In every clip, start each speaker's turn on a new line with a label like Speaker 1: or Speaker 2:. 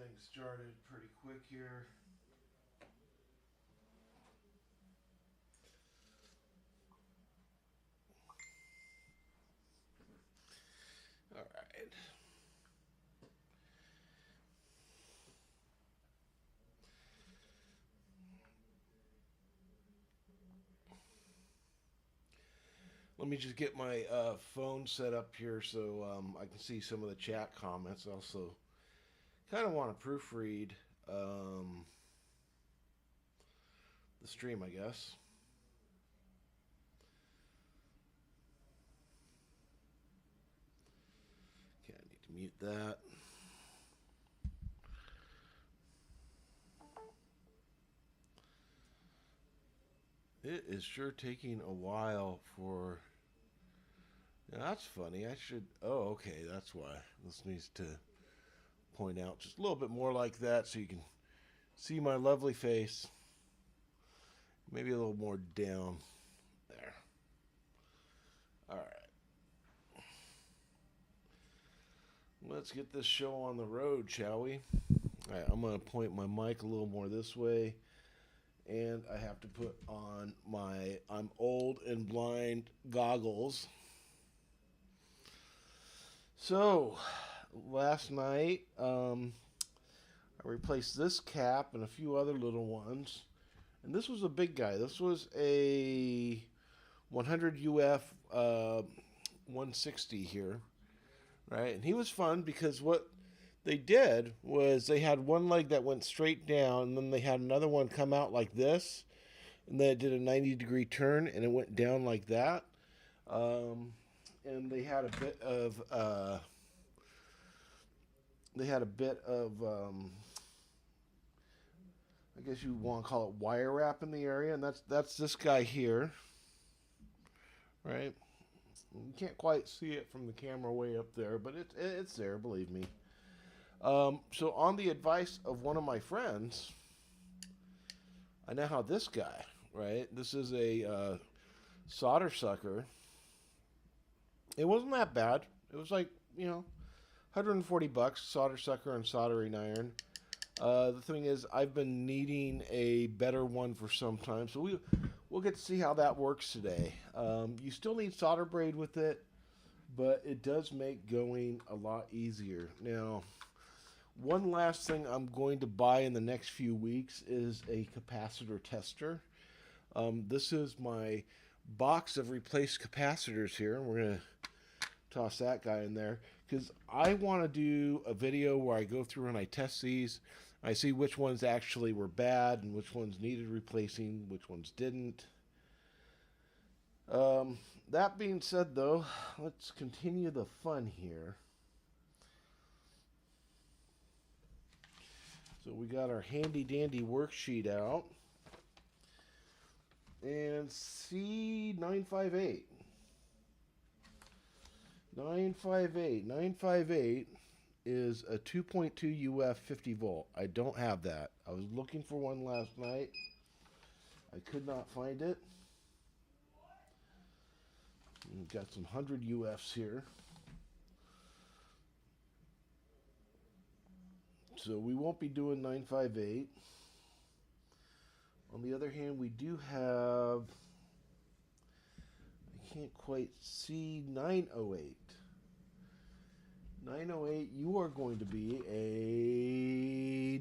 Speaker 1: things started pretty quick here. All right. Let me just get my phone set up here so I can see some of the chat comments. Also, kind of want to proofread the stream, I guess. Okay, I need to mute that. It is sure taking a while for. Yeah, that's funny. I should. Oh, okay. That's why. This needs to point out just a little bit more like that so you can see my lovely face. Maybe a little more down there. All right. Let's get this show on the road, shall we? All right, I'm going to point my mic a little more this way. And I have to put on my I'm old and blind goggles. So, last night, I replaced this cap and a few other little ones. And this was a big guy. This was a 100 UF 160 here, right? And he was fun because what they did was they had one leg that went straight down, and then they had another one come out like this, and then it did a 90-degree turn, and it went down like that. And they had a bit of I guess you want to call it wire wrap in the area, and that's this guy here, right? You can't quite see it from the camera way up there, but it's there, believe me. So on the advice of one of my friends, I now have this guy, right? This is a solder sucker. It wasn't that bad. It was like, $140, solder sucker and soldering iron. The thing is, I've been needing a better one for some time, so we'll get to see how that works today. You still need solder braid with it, but it does make going a lot easier. Now, one last thing I'm going to buy in the next few weeks is a capacitor tester. This is my box of replaced capacitors here, and we're going to toss that guy in there because I want to do a video where I go through and I test these. I see which ones actually were bad and which ones needed replacing, which ones didn't. That being said, though, let's continue the fun here. So we got our handy dandy worksheet out. And C958. 958 is a 2.2 UF 50 volt. I don't have that. I was looking for one last night. I could not find it. We've got some 100 UFs here. So we won't be doing 958. On the other hand, we do have, I can't quite see, 908. 908, you are going to be a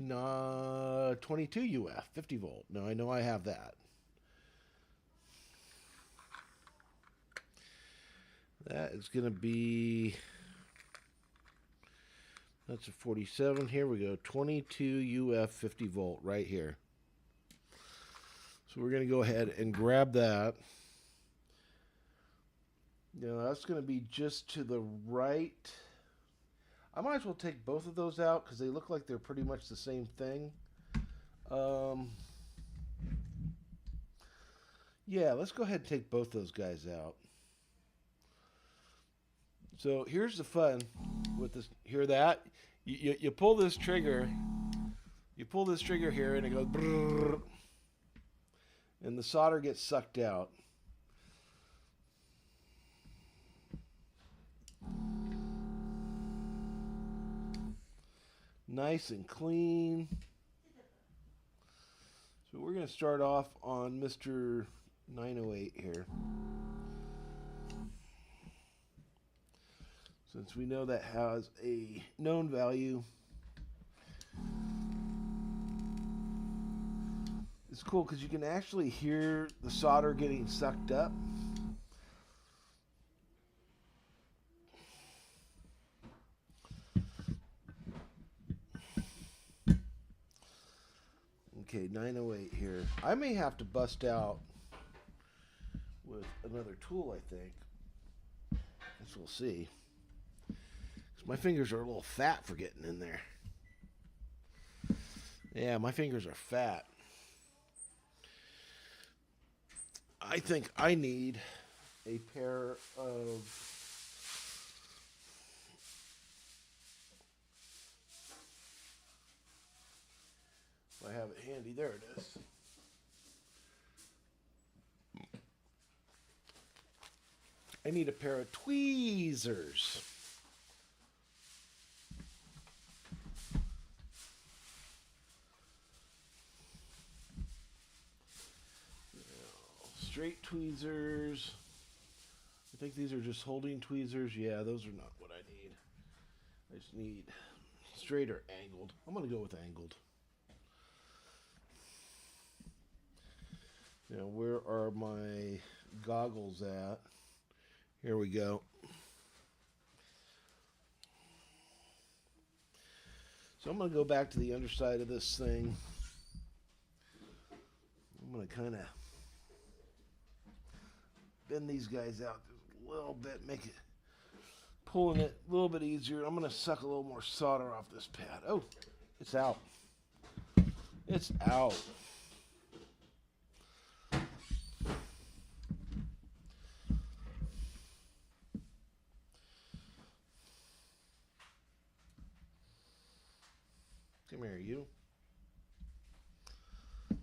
Speaker 1: 22 UF, 50 volt. Now, I know I have that. That is going to be, that's a 47. Here we go, 22 UF, 50 volt right here. So we're going to go ahead and grab that. Now, that's going to be just to the right. I might as well take both of those out because they look like they're pretty much the same thing. Yeah, let's go ahead and take both those guys out. So here's the fun with this. Hear that? You pull this trigger. You pull this trigger here and it goes brrr, and the solder gets sucked out. Nice and clean. So we're going to start off on Mr. 908 here. Since we know that has a known value. It's cool because you can actually hear the solder getting sucked up. Okay, 908 here. I may have to bust out with another tool, I think. Guess we'll see. 'Cause my fingers are a little fat for getting in there. Yeah, my fingers are fat. I think I need a pair of I have it handy. There it is. I need a pair of tweezers. Straight tweezers. I think these are just holding tweezers. Yeah, those are not what I need. I just need straight or angled. I'm going to go with angled. Now, where are my goggles at? Here we go. So I'm going to go back to the underside of this thing. I'm going to kind of bend these guys out just a little bit, make it pulling it a little bit easier. I'm going to suck a little more solder off this pad. Oh, it's out. It's out. Come here, you. It's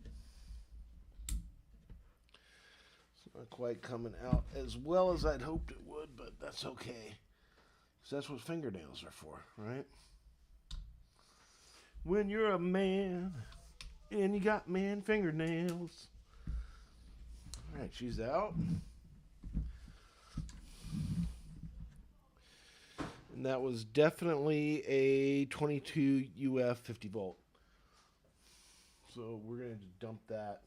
Speaker 1: not quite coming out as well as I'd hoped it would, but that's okay. Because that's what fingernails are for, right? When you're a man and you got man fingernails. All right, she's out. And that was definitely a 22 UF 50 volt. So we're going to dump that.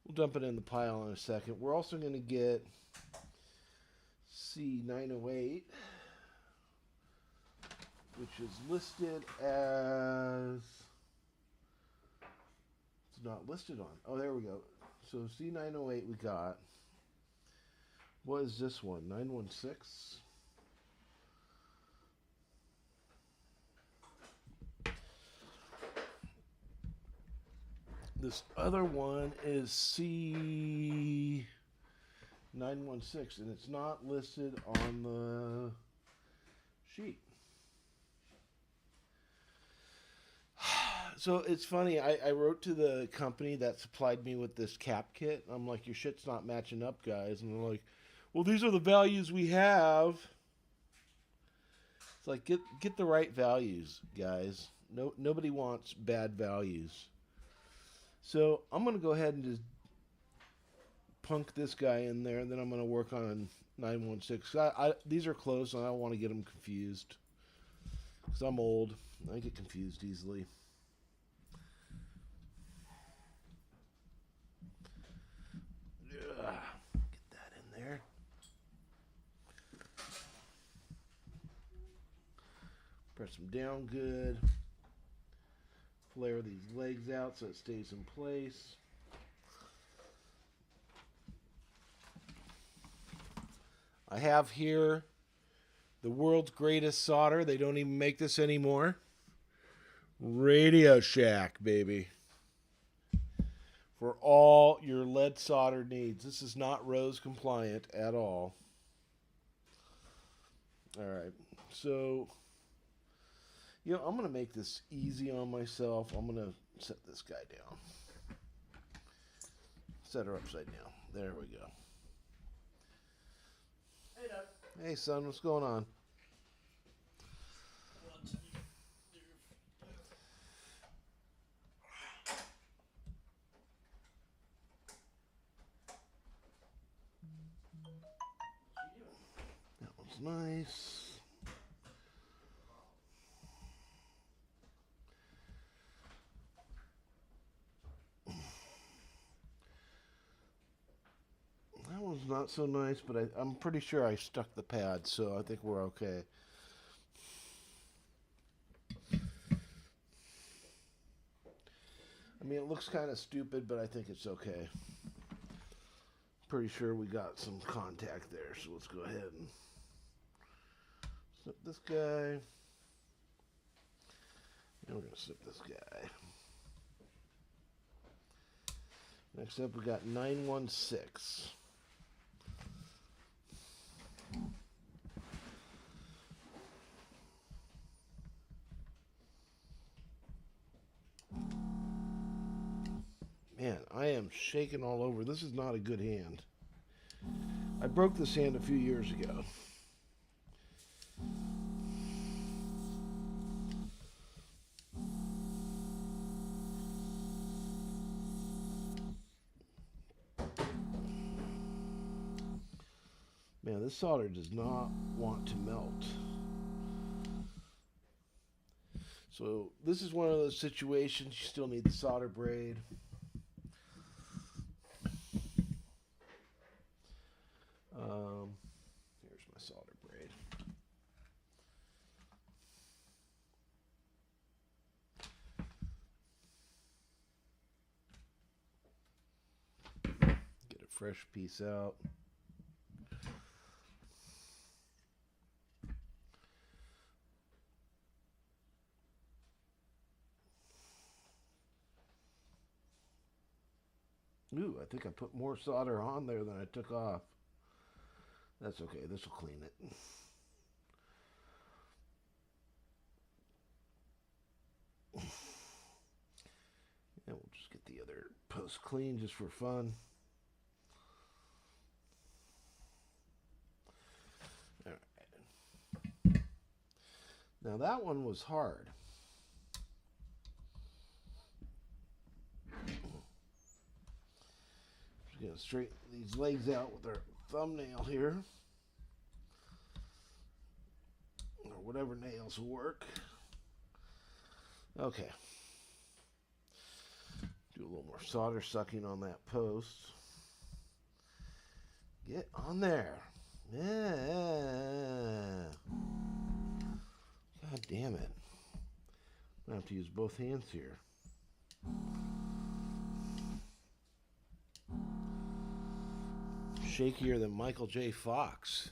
Speaker 1: We'll dump it in the pile in a second. We're also going to get C908, which is listed as... It's not listed on. Oh, there we go. So C908 we got. What is this one? 916? This other one is C916, and it's not listed on the sheet. So it's funny, I wrote to the company that supplied me with this cap kit. I'm like, your shit's not matching up, guys. And they're like, well, these are the values we have. It's like, get the right values, guys. Nobody wants bad values. So I'm going to go ahead and just punk this guy in there, and then I'm going to work on 916. These are close, and I don't want to get them confused. Because I'm old. I get confused easily. Get that in there. Press them down good. Flare these legs out so it stays in place. I have here the world's greatest solder. They don't even make this anymore. Radio Shack, baby. For all your lead solder needs. This is not Rose compliant at all. Alright, so... You know, I'm going to make this easy on myself. I'm going to set this guy down. Set her upside down. There we go.
Speaker 2: Hey, Doug.
Speaker 1: Hey, son, what's going on? one's nice. That one's not so nice, but I'm pretty sure I stuck the pad, so I think we're okay. I mean, it looks kind of stupid, but I think it's okay. Pretty sure we got some contact there, so let's go ahead and snip this guy. And we're going to snip this guy. Next up, we got 916. Man, I am shaking all over. This is not a good hand. I broke this hand a few years ago. Man, this solder does not want to melt. So this is one of those situations you still need the solder braid. Here's my solder braid. Get a fresh piece out. Ooh, I think I put more solder on there than I took off. That's okay, this will clean it. And we'll just get the other post clean just for fun. All right. Now that one was hard. Just gonna straighten these legs out with our thumbnail here. Or whatever nails will work. Okay. Do a little more solder sucking on that post. Get on there. Yeah. God damn it. I'm gonna have to use both hands here. Shakier than Michael J. Fox.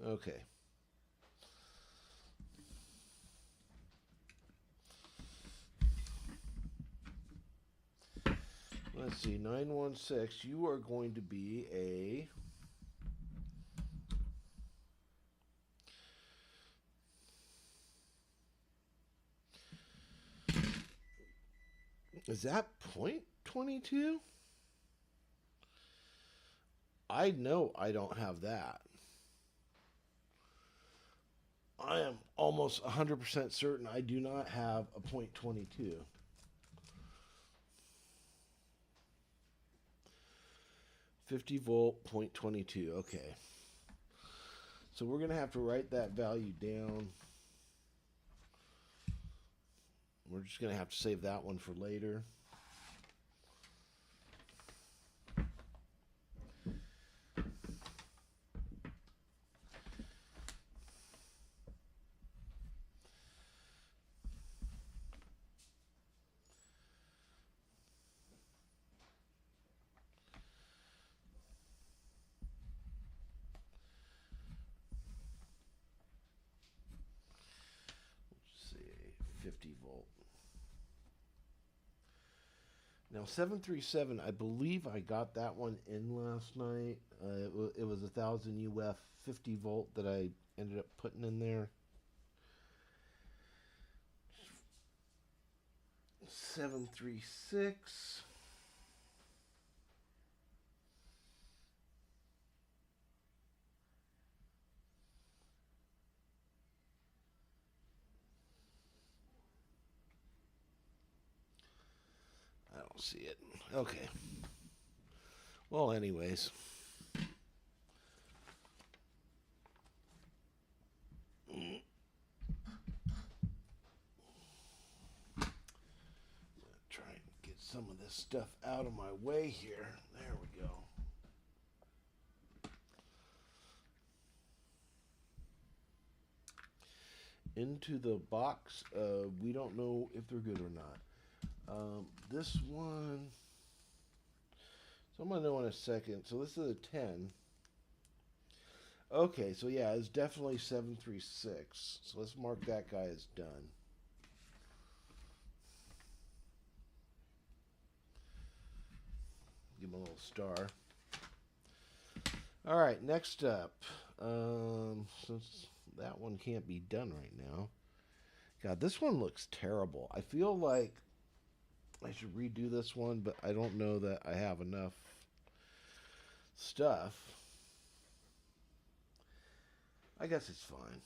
Speaker 1: Okay. Let's see, 916, you are going to be a... Is that .22? I know I don't have that. I am almost 100% certain I do not have a .22. 50-volt, .22. Okay. So we're going to have to write that value down. We're just going to have to save that one for later. Let's see, 50 volt. Now 737, I believe I got that one in last night. It was 1000 UF 50 volt that I ended up putting in there. 736. I don't see it. Okay. Well, anyways. this stuff out of my way here. There we go. Into the box. We don't know if they're good or not. This one, so I'm going to know in a second. So this is a 10. Okay, so yeah, it's definitely 736. So let's mark that guy as done. Give him a little star. All right, next up. Since that one can't be done right now. God, this one looks terrible. I feel like I should redo this one, but I don't know that I have enough stuff. I guess it's fine.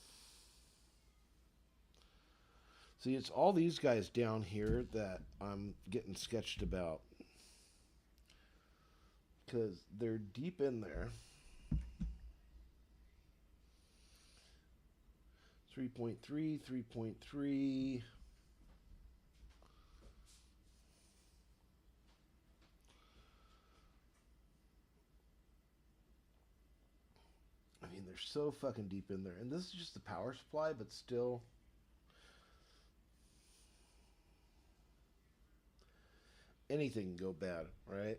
Speaker 1: See, it's all these guys down here that I'm getting sketched about. Because they're deep in there. 3.3, 3.3. I mean, they're so fucking deep in there. And this is just the power supply, but still. Anything can go bad, right?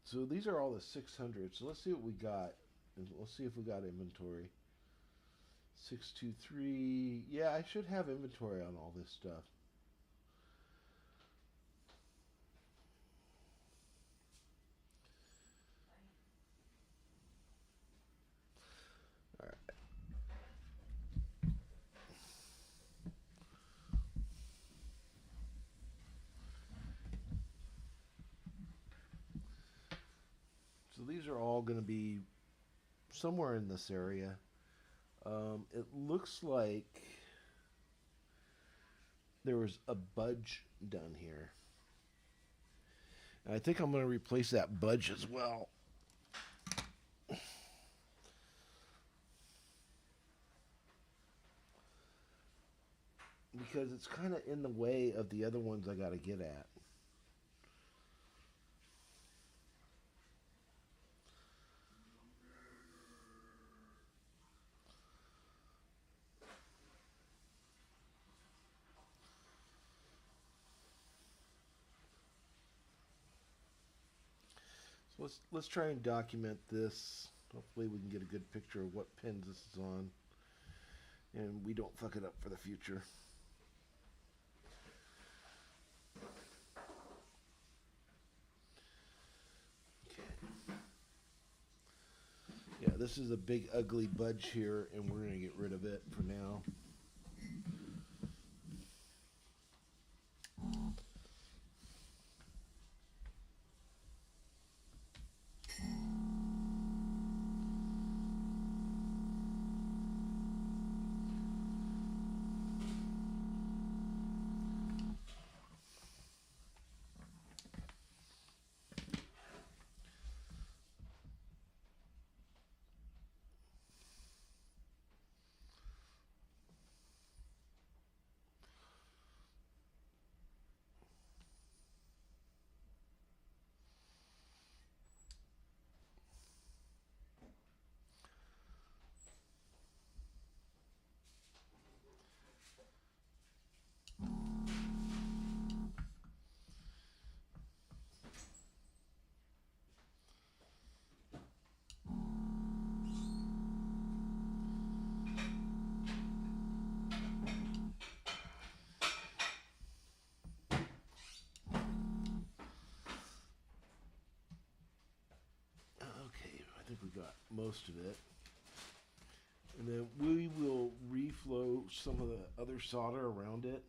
Speaker 1: So these are all the 600. So let's see what we got. And let's see if we got inventory. 623. Yeah, I should have inventory on all this stuff. All right. So these are all going to be somewhere in this area. It looks like there was a budge done here. And I think I'm going to replace that budge as well. Because it's kind of in the way of the other ones I got to get at. So let's try and document this. Hopefully we can get a good picture of what pins this is on. And we don't fuck it up for the future. Yeah, this is a big ugly budge here, and we're going to get rid of it for now. I think we got most of it. And then we will reflow some of the other solder around it.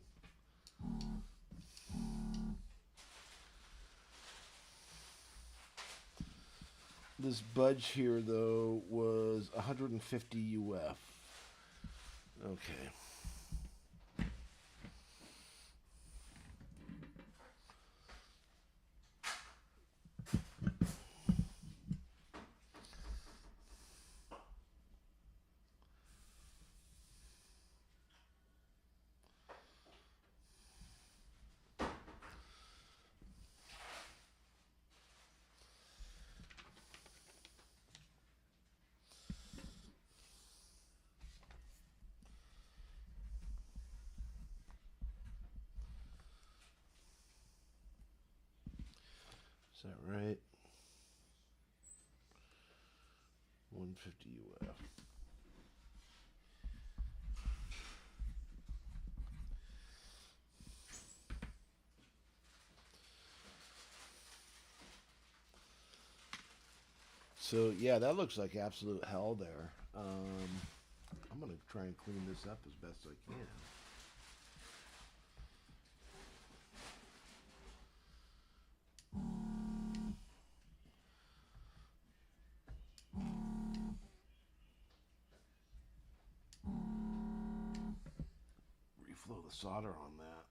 Speaker 1: This budge here, though, was 150 UF. Okay. Is that right? 150 UF. So yeah, that looks like absolute hell there. I'm gonna try and clean this up as best I can. Reflow the solder on that.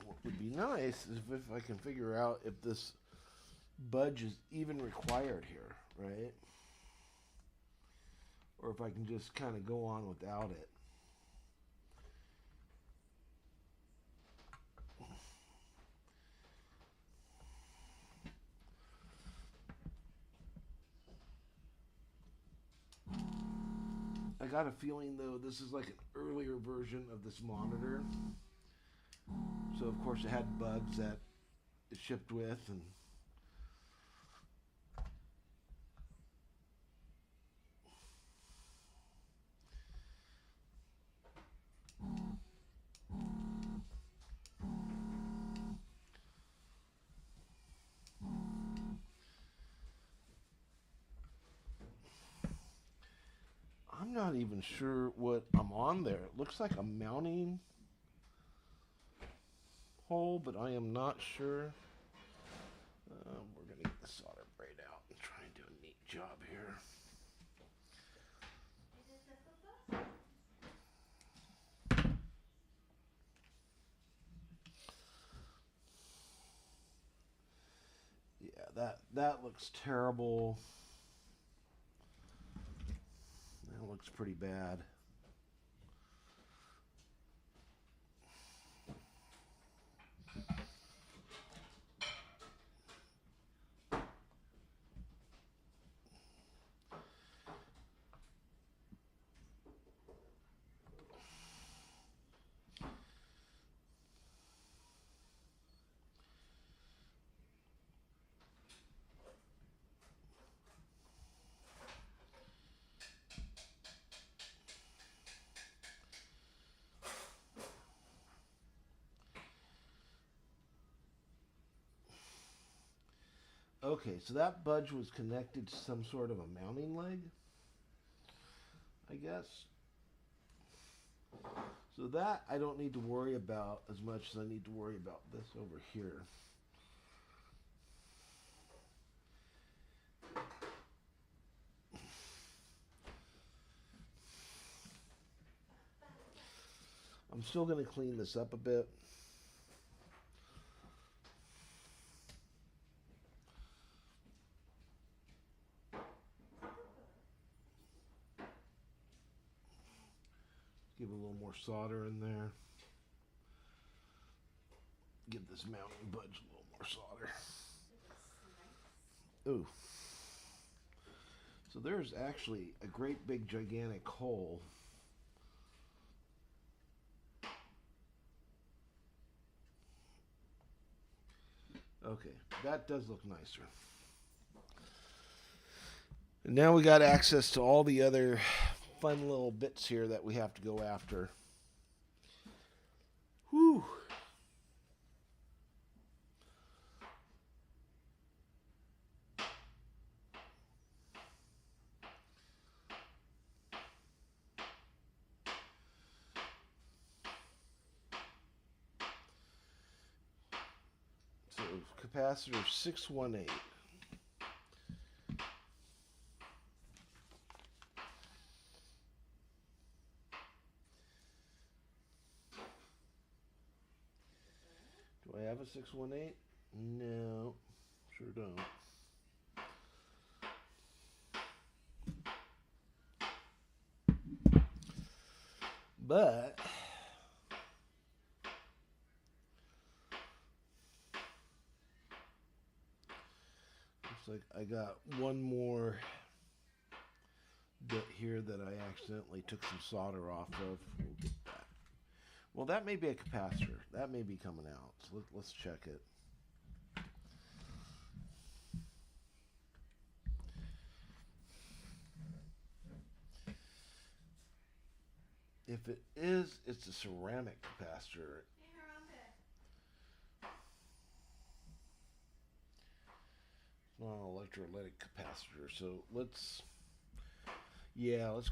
Speaker 1: What would be nice is if I can figure out if this budge is even required here, right? Or if I can just kind of go on without it. I got a feeling though this is like an earlier version of this monitor. So of course it had bugs that it shipped with, and I'm not even sure what I'm on there. It looks like a mounting hole, but I am not sure. We're going to get the solder braid out and try and do a neat job here. Yeah, that looks terrible. That looks pretty bad. Okay, so that budge was connected to some sort of a mounting leg, I guess. So that I don't need to worry about as much as I need to worry about this over here. I'm still going to clean this up a bit. Give a little more solder in there. Give this mounting budge a little more solder. Ooh. So there's actually a great big gigantic hole. Okay, that does look nicer. And now we got access to all the other fun little bits here that we have to go after. Whew. So capacitor 618. Do I have a 618? No, sure don't. But looks like I got one more bit here that I accidentally took some solder off of. We'll get that. Well, that may be a capacitor. That may be coming out. So let's check it. If it is, it's a ceramic capacitor. It's not an electrolytic capacitor. So let's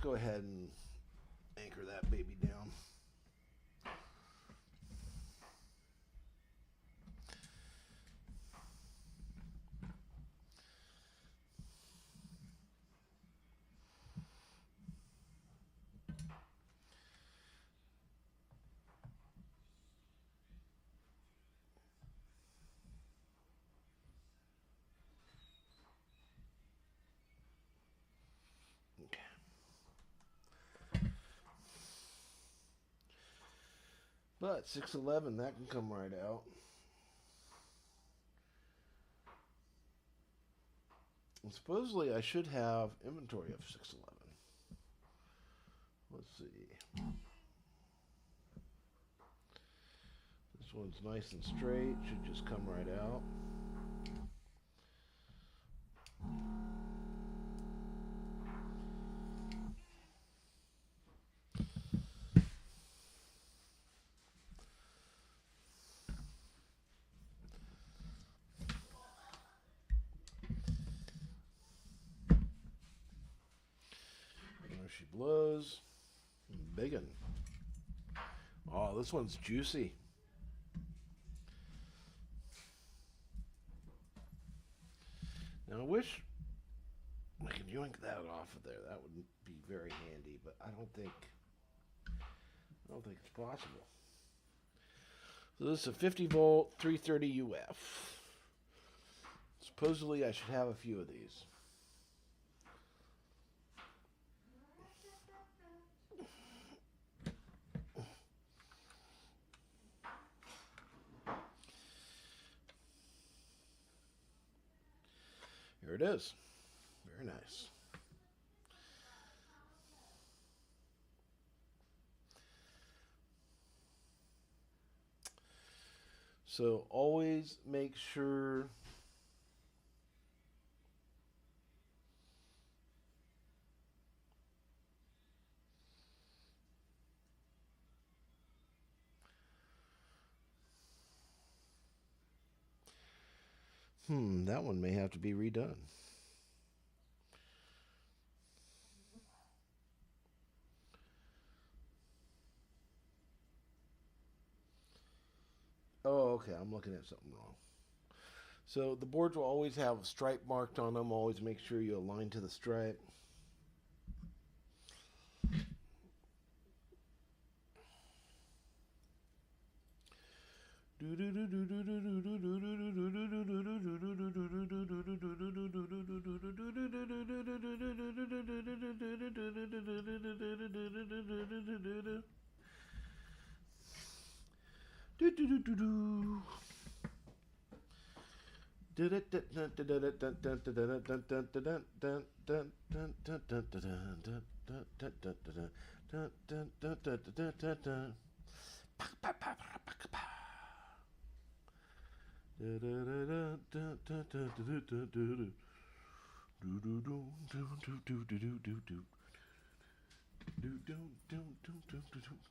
Speaker 1: go ahead and anchor that baby down. But 611, that can come right out. And supposedly I should have inventory of 611. Let's see. This one's nice and straight, should just come right out. She blows. Biggin. Oh, this one's juicy. Now I wish I could yoink that off of there. That would be very handy, but I don't think it's possible. So this is a 50 volt 330 UF. Supposedly I should have a few of these. Here it is. Very nice. So always make sure that one may have to be redone. Oh, okay, I'm looking at something wrong. So the boards will always have a stripe marked on them. Always make sure you align to the stripe.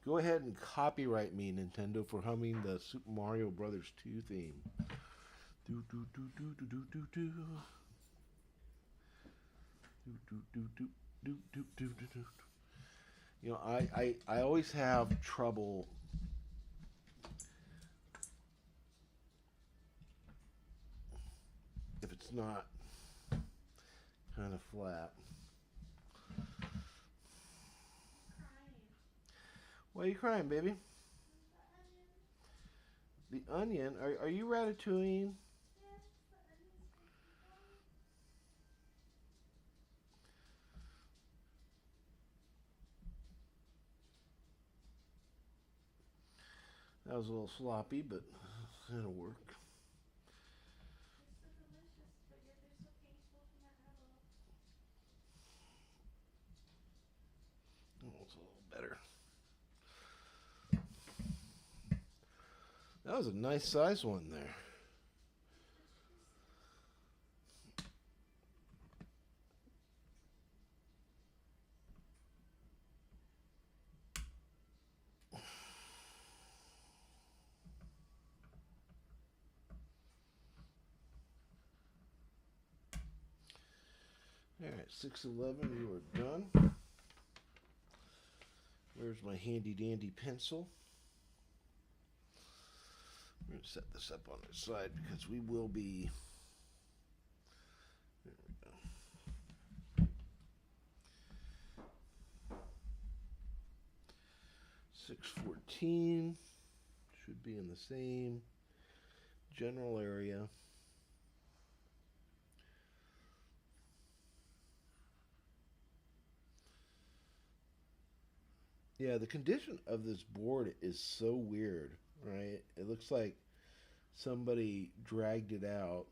Speaker 1: Go ahead and copyright me, Nintendo, for humming the Super Mario Brothers 2 theme. You know, I always have trouble if it's not kind of flat. Why are you crying, baby? The onion? Are you ratatouille? That was a little sloppy, but it'll work. Oh, it's a little better. That was a nice size one there. All right, 611, you are done. Where's my handy dandy pencil? I'm going to set this up on the side because we will be. There we go. 614 should be in the same general area. Yeah, the condition of this board is so weird, right? It looks like somebody dragged it out.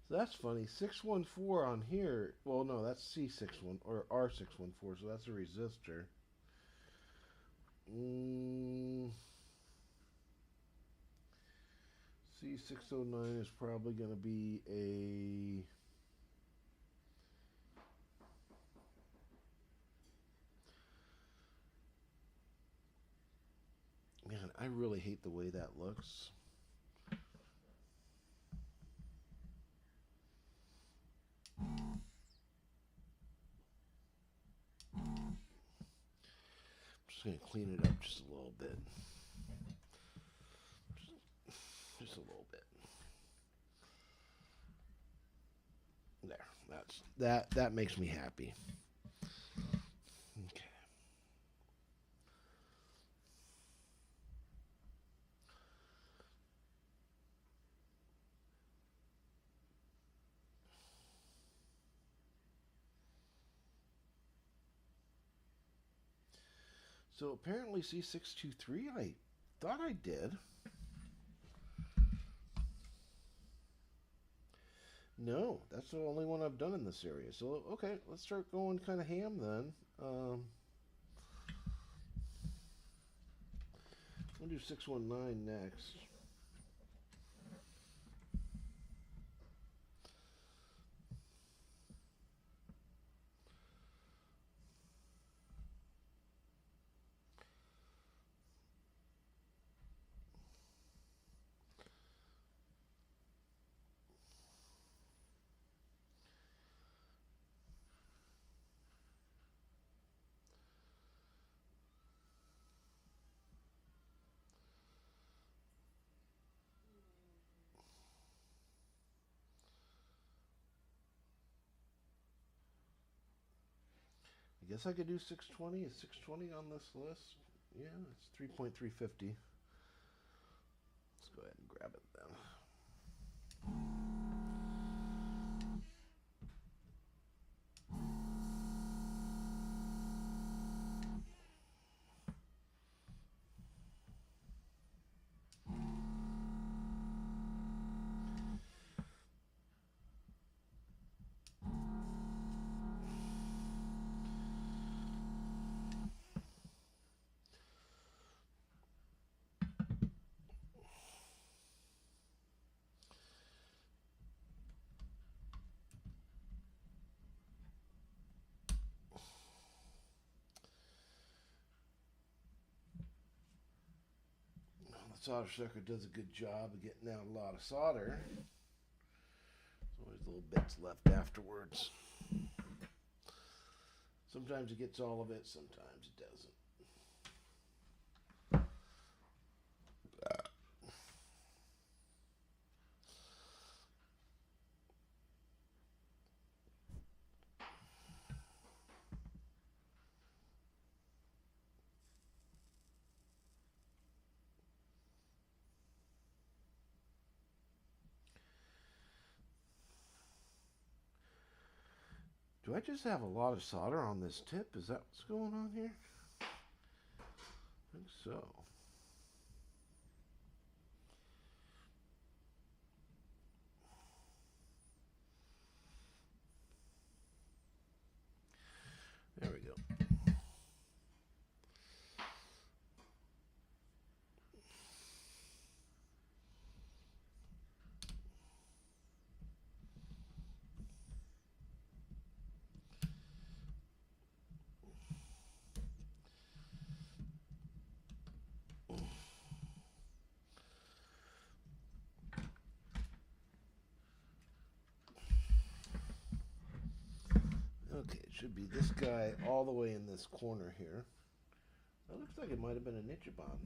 Speaker 1: So that's funny. 614 on here. Well, no, that's C61 or R614, so that's a resistor. C609 is probably going to be a. Man, I really hate the way that looks. I'm just going to clean it up just a little bit. Just a little bit. There. That makes me happy. Okay. So apparently C623, I thought I did. No, that's the only one I've done in this area. So, okay, let's start going kind of ham then. We'll do 619 next. I guess I could do 620. Is 620 on this list? Yeah, it's 3.350. Let's go ahead and grab it then. The solder sucker does a good job of getting out a lot of solder. There's always little bits left afterwards. Sometimes it gets all of it, sometimes it doesn't. Do I just have a lot of solder on this tip? Is that what's going on here? I think so. There we go. Okay, it should be this guy all the way in this corner here. That looks like it might have been a Nichibon.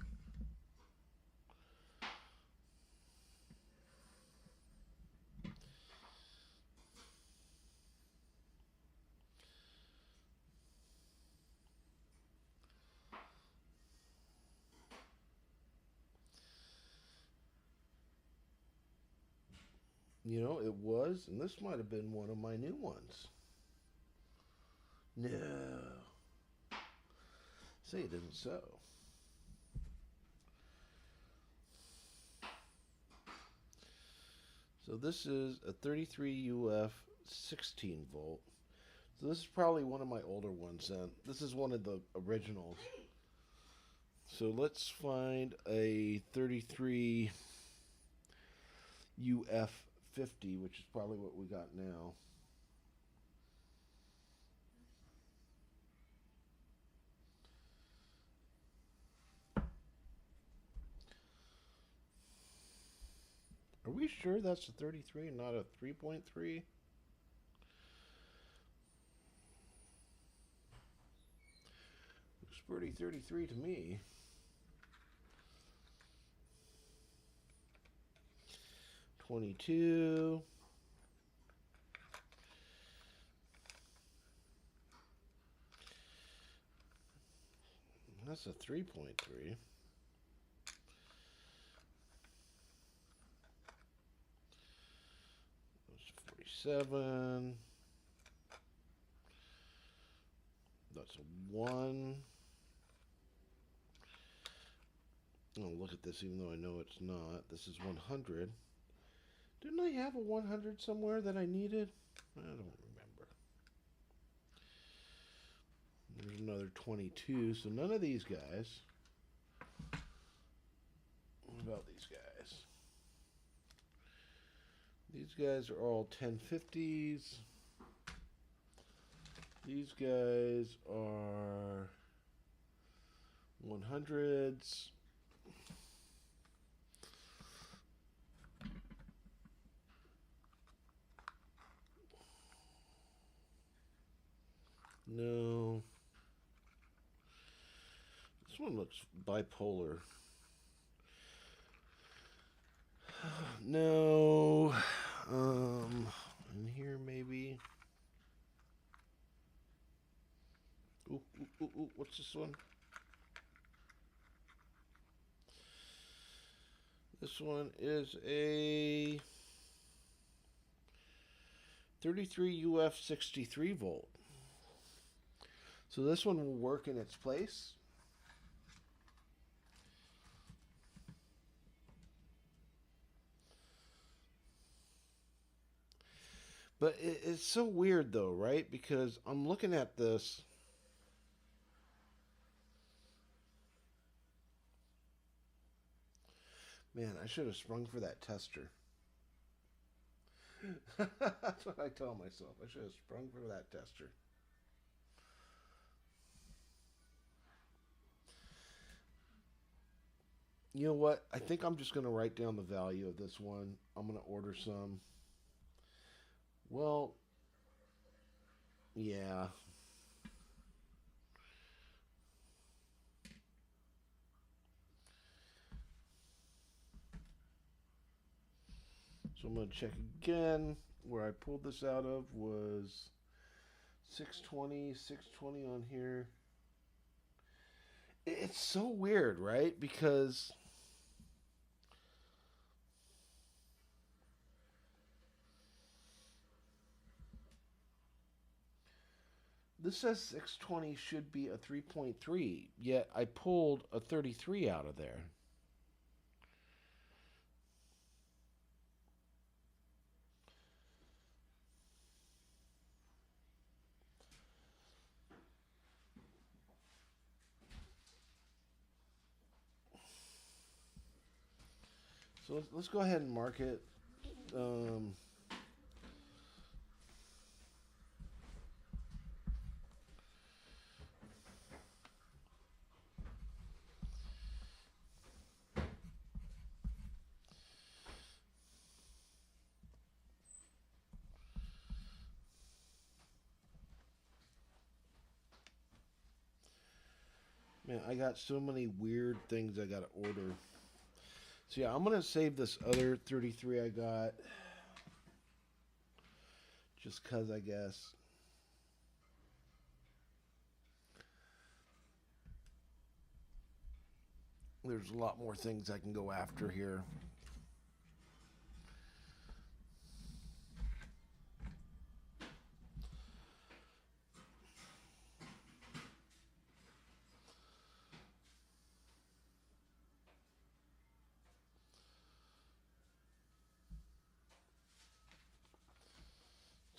Speaker 1: You know, it was, and this might have been one of my new ones. No. Say it isn't so. So this is a 33 UF 16 volt. So this is probably one of my older ones then. This is one of the originals. So let's find a 33 UF 50, which is probably what we got now. Are we sure that's a 33 and not a 3.3? Looks pretty 33 to me. $22. That's a 3.3. That's 47. That's a 1. I'll look at this even though I know it's not. This is 100. Didn't I have a 100 somewhere that I needed? I don't remember. There's another 22. So none of these guys. What about these guys? These guys are all 1050s. These guys are 100s. No. This one looks bipolar. No. In here maybe. Ooh, ooh, ooh, ooh. What's this one? This one is a 33 UF 63 volt. So this one will work in its place. But it's so weird though, right? Because I'm looking at this. Man, I should have sprung for that tester. That's what I tell myself. I should have sprung for that tester. You know what? I think I'm just going to write down the value of this one. I'm going to order some. Well, yeah. So I'm going to check again. Where I pulled this out of was 620 on here. It's so weird, right? Because This says 620 should be a 3.3, yet I pulled a 33 out of there. So let's go ahead and mark it. Man, I got so many weird things I got to order. So yeah, I'm going to save this other 33 I got. Just because, I guess. There's a lot more things I can go after here.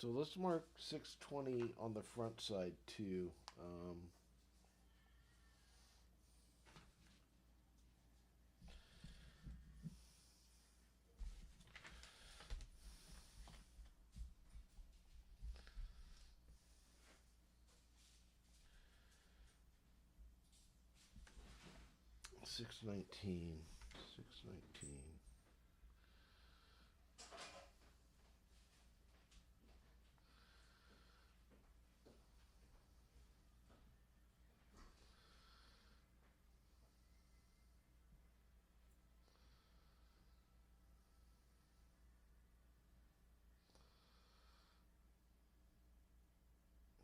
Speaker 1: So let's mark 620 on the front side too. Six nineteen.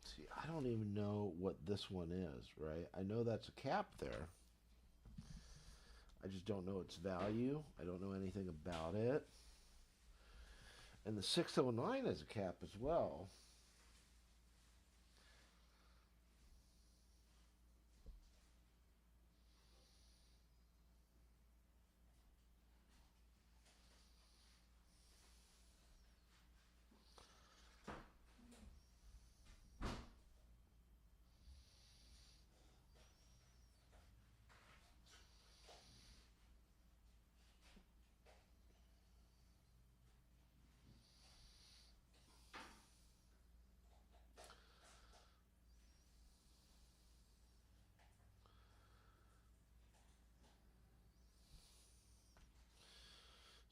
Speaker 1: See, I don't even know what this one is, right? I know that's a cap there. I just don't know its value. I don't know anything about it. And the 609 is a cap as well.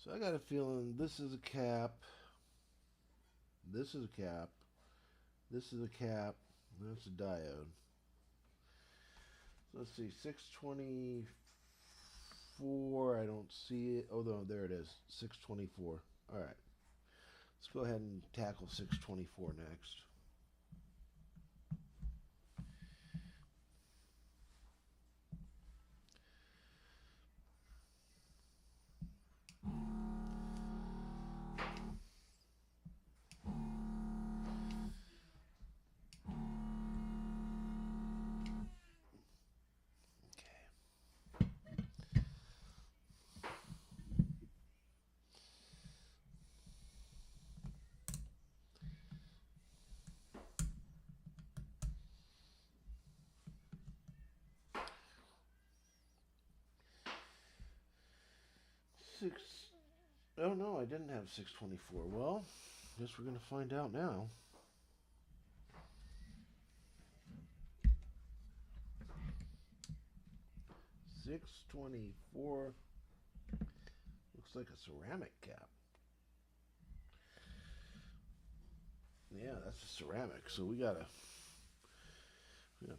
Speaker 1: So I got a feeling this is a cap. This is a cap. This is a cap. That's a diode. So let's see, 624. I don't see it. Oh no, there it is. 624. All right. Let's go ahead and tackle 624 next. Six. Oh no, I didn't have 624. Well, guess we're gonna find out now. $624. Looks like a ceramic cap. Yeah, that's a ceramic. So we're gonna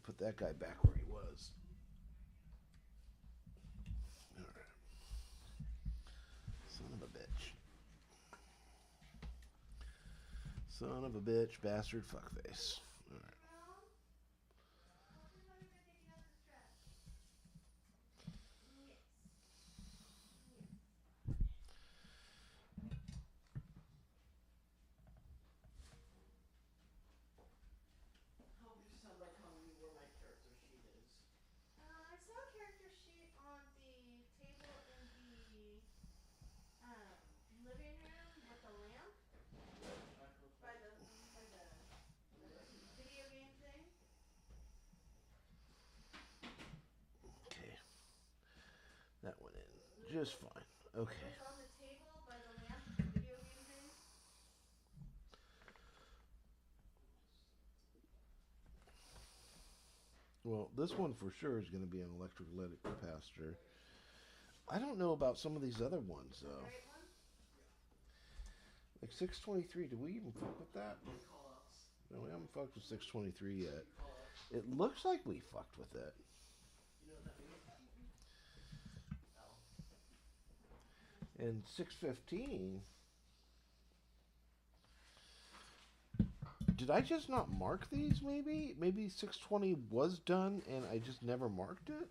Speaker 1: put that guy back where he was. All right. Son of a bitch. Son of a bitch, bastard, fuckface. All right. That went in just fine. Okay.
Speaker 2: It was on the table by the lamp at the video game thing.
Speaker 1: Well, this one for sure is going to be an electrolytic capacitor. I don't know about some of these other ones
Speaker 2: The
Speaker 1: though.
Speaker 2: great one?
Speaker 1: Like 623, do we even fuck with that?
Speaker 3: Call outs.
Speaker 1: No, we haven't fucked with 623 yet.
Speaker 3: Call outs.
Speaker 1: It looks like we fucked with it.
Speaker 3: You know what that means? L.
Speaker 1: And 615. Did I just not mark these maybe? Maybe 620 was done and I just never marked it?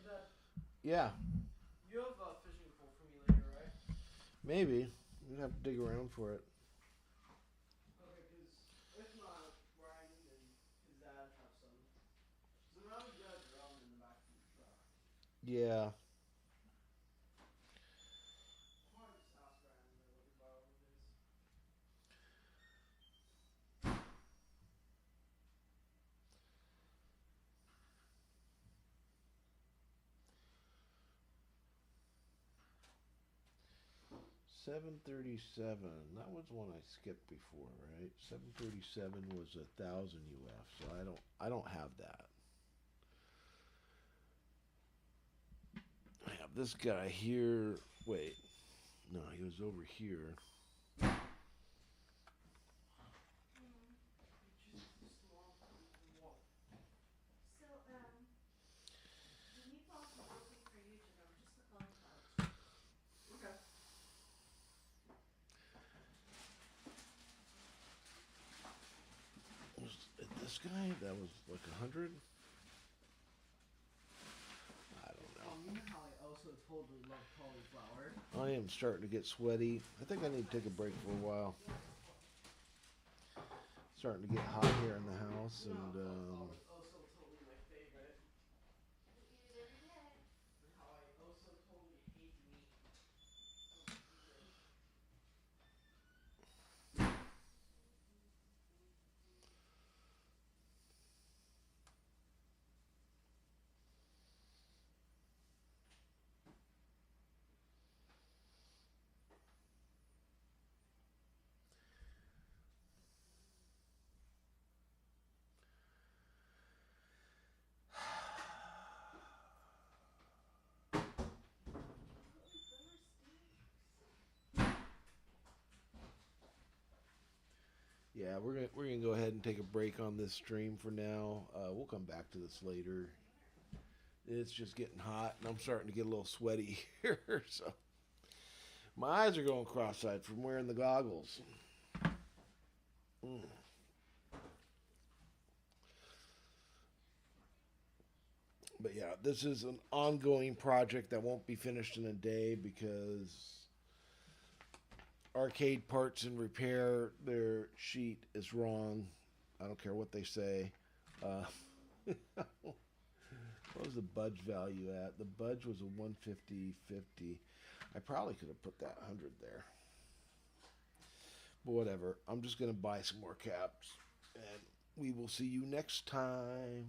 Speaker 3: Dad,
Speaker 1: Yeah,
Speaker 3: you have a fishing pole for me later, right?
Speaker 1: maybe. We'd have to dig around for it.
Speaker 3: Okay, because if not, Ryan and his dad have some. So now we got drum in the back of the truck.
Speaker 1: Yeah.
Speaker 3: I might just ask Ryan and let me borrow one of his.
Speaker 1: 737. That was one I skipped before, right? 737 was 1,000 UF, so I don't have that. I have this guy here. Wait. No, he was over here.
Speaker 2: So, the meatballs I'm cooking for you, Jerome, just the cauliflower.
Speaker 3: Okay.
Speaker 1: Was it this guy? That was like 100? I don't know.
Speaker 3: You know how I also totally love cauliflower.
Speaker 1: I am starting to get sweaty. I think I need to take a break for a while. Starting to get hot here in the house,
Speaker 3: You know
Speaker 1: and
Speaker 3: cauliflower is also totally my favorite.
Speaker 2: I eat it every day.
Speaker 3: And how I also totally hate meat.
Speaker 1: yeah, we're gonna go ahead and take a break on this stream for now. We'll come back to this later. It's just getting hot, and I'm starting to get a little sweaty here, so my eyes are going cross-eyed from wearing the goggles. But yeah, this is an ongoing project that won't be finished in a day because Arcade Parts and Repair, their sheet is wrong. I don't care what they say. What was the budge value at? The budge was a 150.50. I probably could have put that 100 there. But whatever. I'm just going to buy some more caps. And we will see you next time.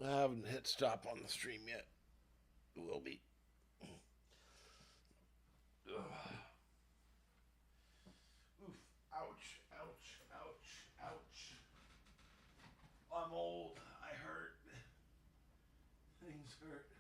Speaker 1: I haven't hit stop on the stream yet. It will be. Ugh. Oof. Ouch. Ouch. Ouch. Ouch. I'm old. I hurt. Things hurt.